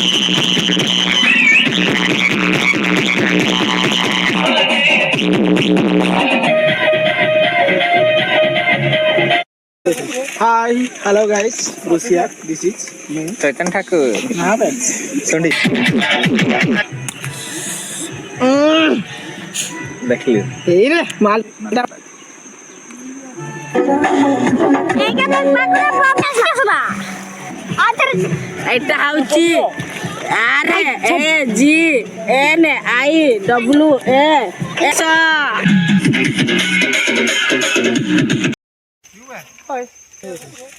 Hi, hello guys. Lucia, this is me. Chaitan Thakur. Sundi. देखिए এই রে মাল এটা হচ্ছে আর A G N I W A S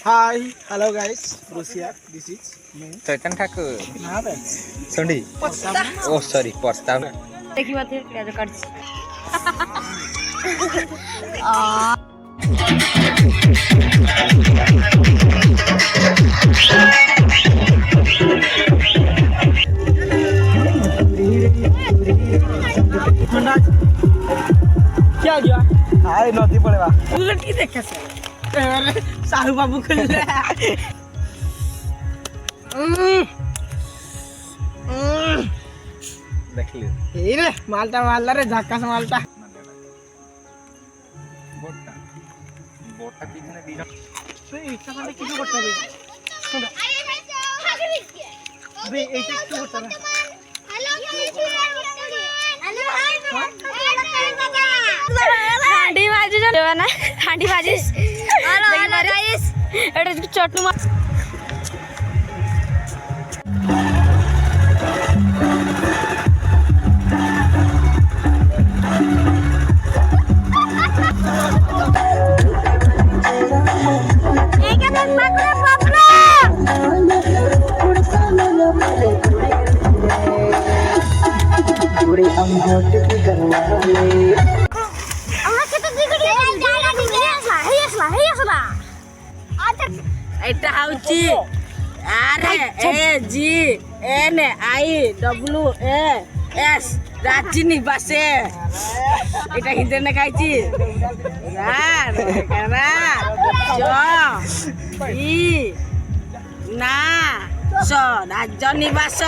Hi, hello guys. Lucia, this is me. Chaitan Thakur. Sundi. Oh sorry, Postam. দেখি মাথে পেঁয়াজ কাটছি क्या गया? हाय नदी पड़ेगा. উলটি দেখেছে साहू बाबू खुल देखिए এই রে মালটা মারলা রে ঝাক্কাস মালটা बोटा बोटा कितने दी তুই ইচ্ছা করলে কিছু করতে হবে শোন বে এইটা কি করতে হবে হাঁডি ভাজি দেবে না হাঁডি ভাজিস এটা চটনু মাছ এটা হচ্ছে আর A G N I W A S রাজিনী বাসে এটা হিন্দে না খাইছি না স রাজ্য নিবাস